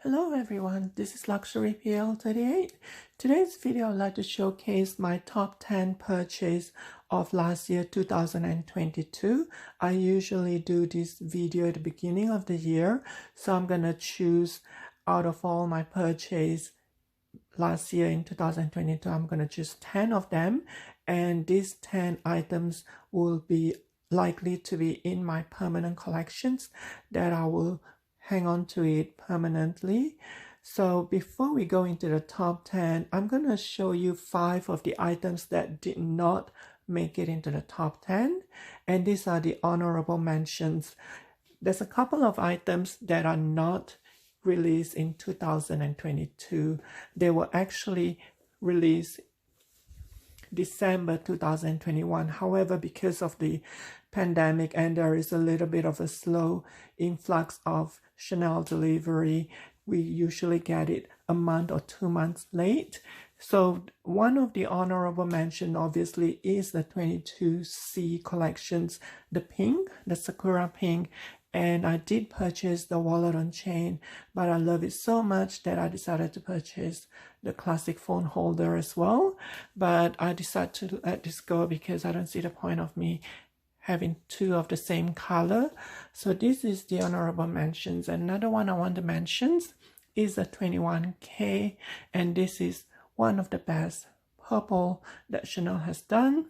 Hello everyone, this is Luxury PL38. Today's video I'd like to showcase my top 10 purchase of last year 2022. I usually do this video at the beginning of the year, so I'm gonna choose out of all my purchase last year in 2022, I'm gonna choose 10 of them, and these 10 items will be likely to be in my permanent collections that I will hang on to it permanently. So before we go into the top 10, I'm going to show you 5 of the items that did not make it into the top 10, and these are the honorable mentions. There's a couple of items that are not released in 2022. They were actually released December 2021. However, because of the pandemic and there is a little bit of a slow influx of Chanel delivery, we usually get it a month or 2 months late. So one of the honorable mention obviously is the 22C collections, the pink, the Sakura pink. And I did purchase the wallet on chain, but I love it so much that I decided to purchase the classic phone holder as well. But I decided to let this go because I don't see the point of me having 2 of the same color. So this is the honorable mentions. Another one I want to mention is the 21K, and this is one of the best purple that Chanel has done.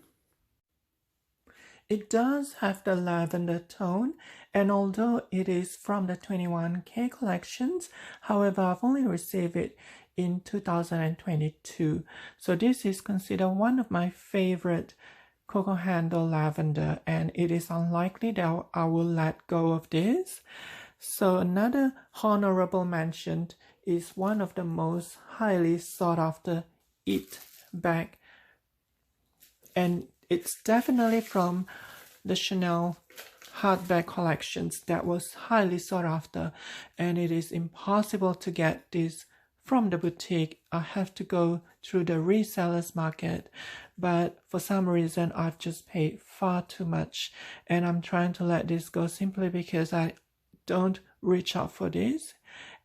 It does have the lavender tone, and although it is from the 21K collections, however, I've only received it in 2022. So this is considered one of my favorite cocoa handle lavender, and it is unlikely that I will let go of this. So another honorable mention is one of the most highly sought after it bag, and it's definitely from the Chanel hardback collections that was highly sought after, and it is impossible to get this from the boutique. I have to go through the resellers market, but for some reason I've just paid far too much, and I'm trying to let this go simply because I don't reach out for this.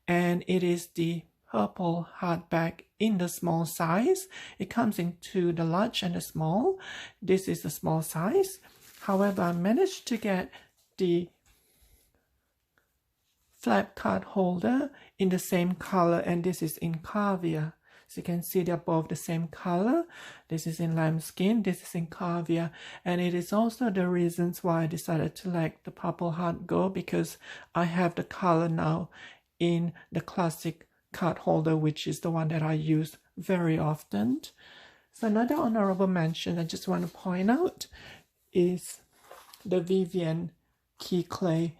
And it is the purple hardback in the small size. It comes into the large and the small. This is the small size. However, I managed to get the flap card holder in the same color, and this is in caviar. So you can see they're both the same color. This is in lambskin, this is in caviar, and it is also the reasons why I decided to let the purple heart go, because I have the color now in the classic card holder, which is the one that I use very often. So another honorable mention I just want to point out is the Vivienne key clay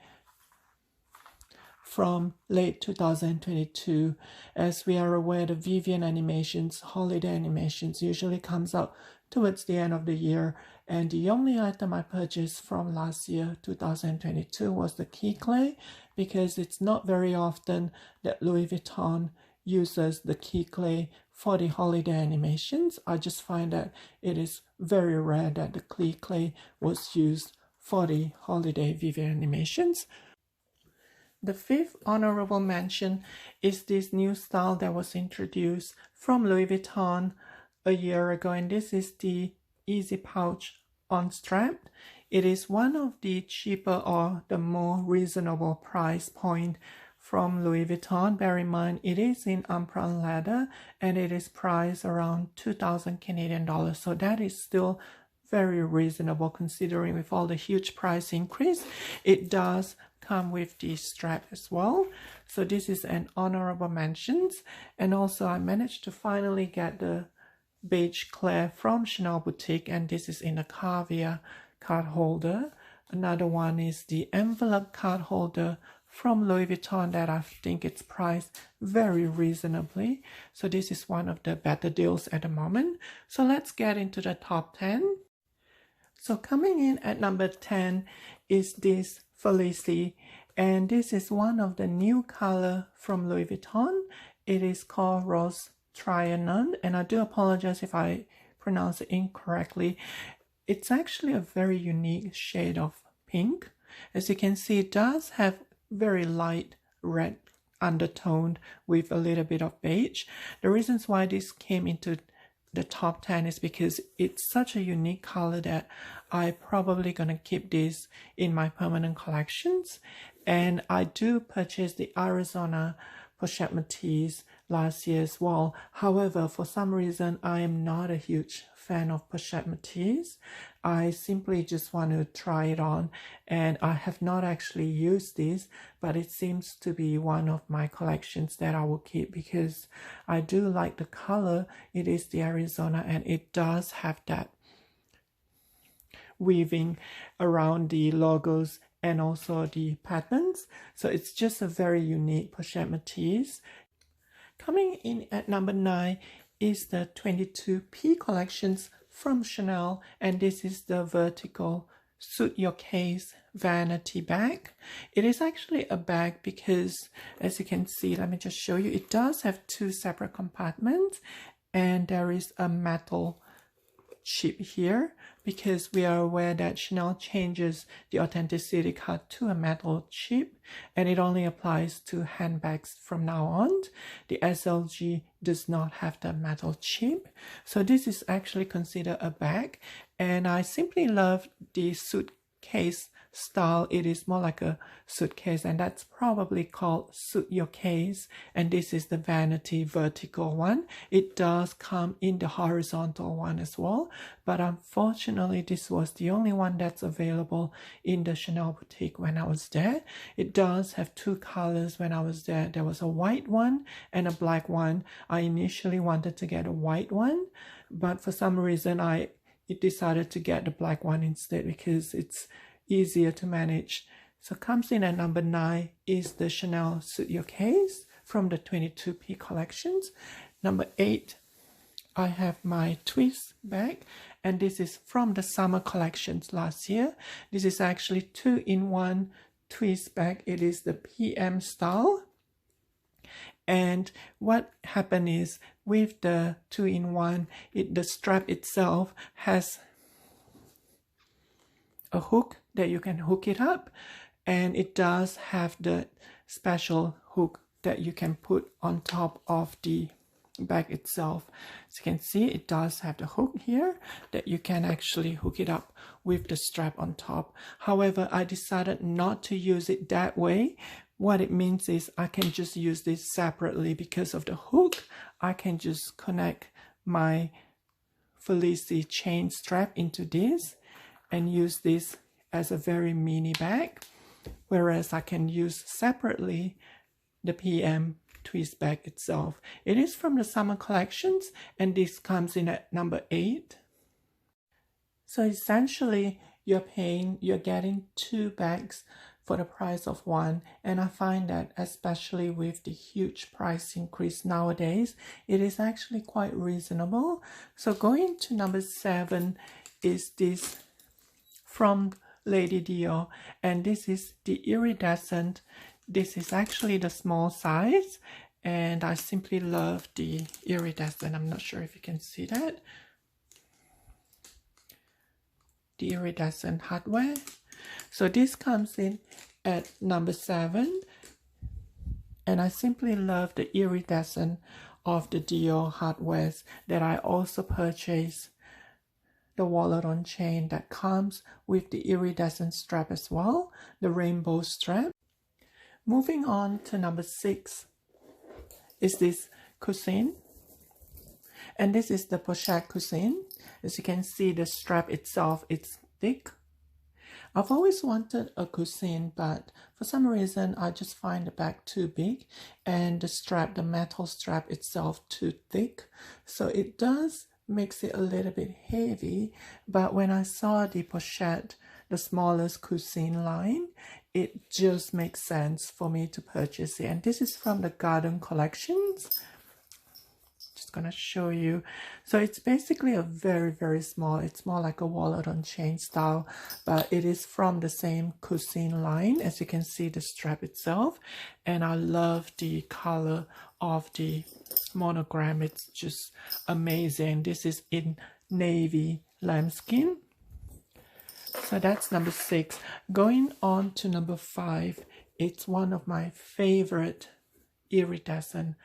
from late 2022. As we are aware, the Vivienne animations, holiday animations, usually comes out towards the end of the year, and the only item I purchased from last year 2022 was the key clay, because it's not very often that Louis Vuitton uses the key clay for the holiday animations. I just find that it is very rare that the key clay was used for the holiday Vivienne animations. The 5th honorable mention is this new style that was introduced from Louis Vuitton a year ago, and this is the Easy Pouch on strap. It is one of the cheaper or the more reasonable price point from Louis Vuitton. Bear in mind, it is in Ampran leather and it is priced around 2,000 Canadian dollars. So that is still very reasonable considering with all the huge price increase. It does come with the strap as well. So this is an honorable mentions. And also I managed to finally get the beige clear from Chanel Boutique, and this is in a caviar card holder. Another one is the envelope card holder from Louis Vuitton that I think it's priced very reasonably. So this is one of the better deals at the moment. So let's get into the top 10. So coming in at number 10 is this Felicity, and this is one of the new color from Louis Vuitton. It is called Rose Trianon, and I do apologize if I pronounce it incorrectly. It's actually a very unique shade of pink. As you can see, it does have very light red undertoned with a little bit of beige. The reasons why this came into the top 10 is because it's such a unique color that I probably gonna keep this in my permanent collections. And I do purchase the Arizona Pochette Matisse last year as well. However, for some reason, I am not a huge fan of Pochette Matisse. I simply just want to try it on, and I have not actually used this, but it seems to be one of my collections that I will keep because I do like the color. It is the Arizona, and it does have that weaving around the logos and also the patterns. So it's just a very unique Pochette Matisse. Coming in at number 9 is the 22P collections from Chanel, and this is the vertical Suit Your Case vanity bag. It is actually a bag because, as you can see, let me just show you, it does have 2 separate compartments, and there is a metal chip here because we are aware that Chanel changes the authenticity card to a metal chip, and it only applies to handbags from now on. The SLG does not have the metal chip, so this is actually considered a bag, and I simply love the suitcase style. It is more like a suitcase, and that's probably called Suit Your Case, and this is the vanity vertical one. It does come in the horizontal one as well, but unfortunately this was the only one that's available in the Chanel boutique when I was there. It does have 2 colors when I was there. There was a white one and a black one. I initially wanted to get a white one, but for some reason I decided to get the black one instead because it's easier to manage. So comes in at number 9 is the Chanel Suit Your Case from the 22P collections. Number 8, I have my twist bag, and this is from the summer collections last year. This is actually 2-in-1 twist bag. It is the PM style. And what happened is with the 2-in-1, the strap itself has a hook that you can hook it up, and it does have the special hook that you can put on top of the bag itself. As you can see, it does have the hook here that you can actually hook it up with the strap on top. However, I decided not to use it that way. What it means is I can just use this separately. Because of the hook, I can just connect my Felicity chain strap into this and use this as a very mini bag, whereas I can use separately the PM twist bag itself. It is from the summer collections, and this comes in at number 8. So essentially you're getting 2 bags for the price of 1, and I find that especially with the huge price increase nowadays, it is actually quite reasonable. So going to number 7 is this from Lady Dior, and this is the Iridescent. This is actually the small size, and I simply love the Iridescent. I'm not sure if you can see that. The Iridescent hardware. So this comes in at number 7, and I simply love the Iridescent of the Dior hardwares that I also purchased the wallet on chain that comes with the iridescent strap as well, the rainbow strap. Moving on to number 6 is this cousine, and this is the pochette cousine. As you can see, the strap itself is thick. I've always wanted a cousine, but for some reason I just find the bag too big and the strap, the metal strap itself, too thick, so it does makes it a little bit heavy. But when I saw the pochette, the smallest cousine line, it just makes sense for me to purchase it. And this is from the Garden collections. Just gonna show you. So it's basically a very small, it's more like a wallet on chain style, but it is from the same cousine line. As you can see, the strap itself, and I love the color of the monogram. It's just amazing. This is in navy lambskin. So that's number 6. Going on to number 5, it's one of my favorite iridescent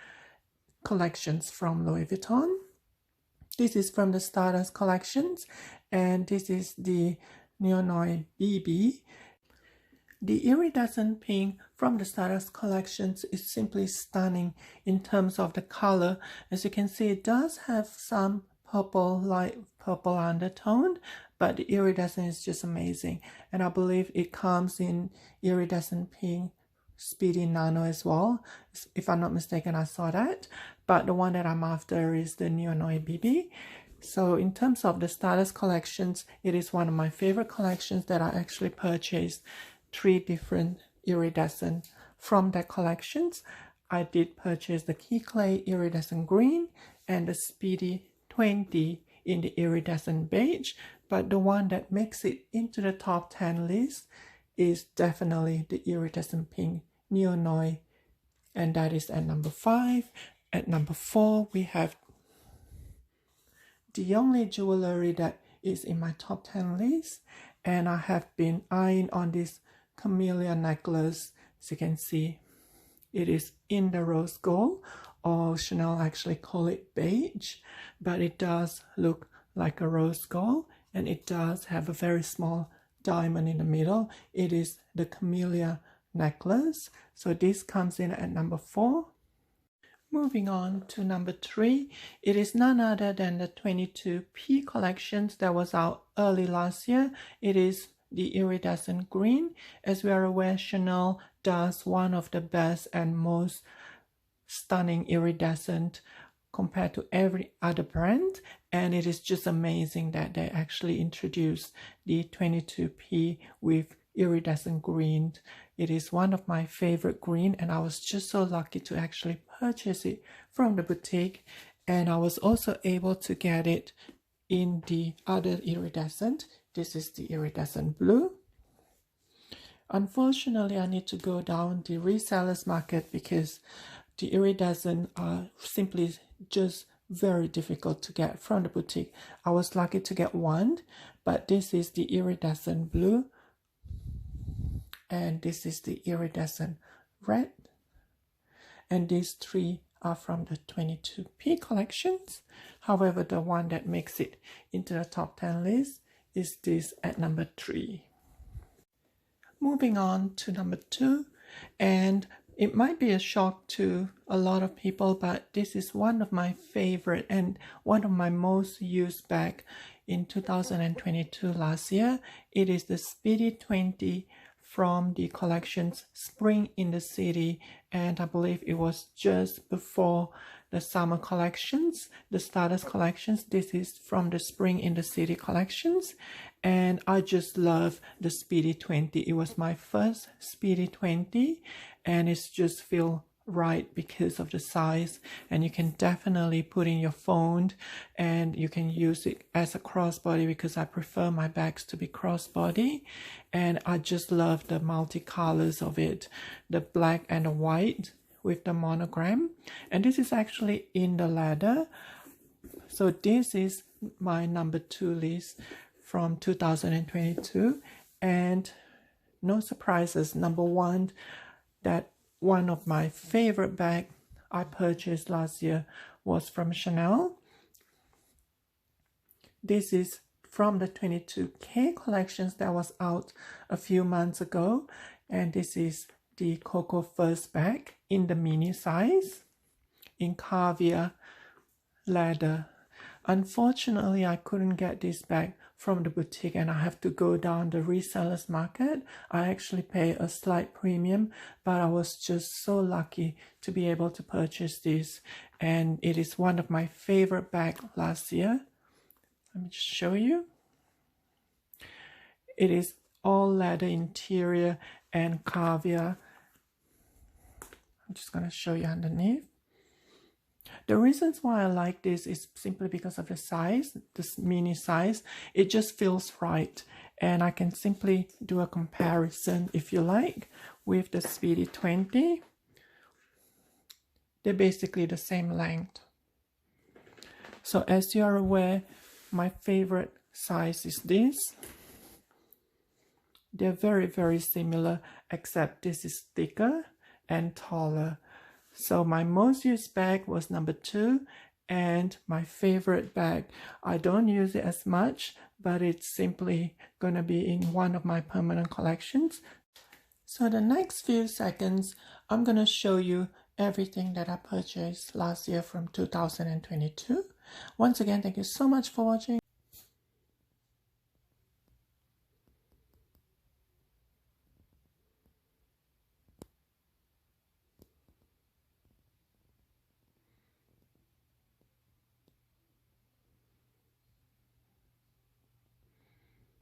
collections from Louis Vuitton. This is from the Stardust collections, and this is the Neonoy BB. The iridescent pink from the Stardust collections is simply stunning in terms of the color. As you can see, it does have some purple, light purple undertone, but the iridescent is just amazing. And I believe it comes in iridescent pink Speedy Nano as well. If I'm not mistaken, I saw that. But the one that I'm after is the Neonoy BB. So in terms of the Stardust collections, it is one of my favorite collections that I actually purchased 3 different iridescent from that collections. I did purchase the Key Clay Iridescent Green and the Speedy 20 in the Iridescent Beige, but the one that makes it into the top 10 list is definitely the Iridescent Pink Neonoy, and that is at number 5. At number 4, we have the only jewelry that is in my top 10 list, and I have been eyeing on this camellia necklace. As you can see, it is in the rose gold, or Chanel actually call it beige, but it does look like a rose gold, and it does have a very small diamond in the middle. It is the camellia necklace. So this comes in at number 4. Moving on to number 3, it is none other than the 22P collections that was out early last year. It is the iridescent green. As we are aware, Chanel does one of the best and most stunning iridescent compared to every other brand, and it is just amazing that they actually introduced the 22P with iridescent green. It is one of my favorite green, and I was just so lucky to actually purchase it from the boutique, and I was also able to get it in the other iridescent. This is the iridescent blue. Unfortunately, I need to go down the resellers market because the iridescent are simply just very difficult to get from the boutique. I was lucky to get one, but this is the iridescent blue, and this is the iridescent red, and these 3 are from the 22P collections. However, the one that makes it into the top 10 list is this at number 3. Moving on to number 2, and it might be a shock to a lot of people, but this is one of my favorite and one of my most used bag in 2022 last year. It is the Speedy 20 from the collections Spring in the City, and I believe it was just before the summer collections, the Stardust collections. This is from the Spring in the City collections, and I just love the Speedy 20. It was my first Speedy 20, and it's just feel right because of the size, and you can definitely put in your phone, and you can use it as a crossbody because I prefer my bags to be crossbody. And I just love the multicolors of it, the black and the white with the monogram, and this is actually in the leather. So this is my number 2 list from 2022, and no surprises, number 1, that one of my favorite bag I purchased last year was from Chanel. This is from the 22K collections that was out a few months ago, and this is the Coco First bag in the mini size in caviar leather. Unfortunately, I couldn't get this bag from the boutique, and I have to go down the resellers market. I actually pay a slight premium, but I was just so lucky to be able to purchase this, and it is one of my favorite bags last year. Let me just show you. It is all leather interior and caviar. I'm just going to show you underneath. The reasons why I like this is simply because of the size, this mini size. It just feels right, and I can simply do a comparison, if you like, with the Speedy 20. They're basically the same length. So as you are aware, my favorite size is this. They're very, very similar, except this is thicker and taller. So my most used bag was number 2, and my favorite bag. I don't use it as much, but it's simply gonna be in one of my permanent collections. So the next few seconds, I'm gonna show you everything that I purchased last year from 2022. Once again, thank you so much for watching.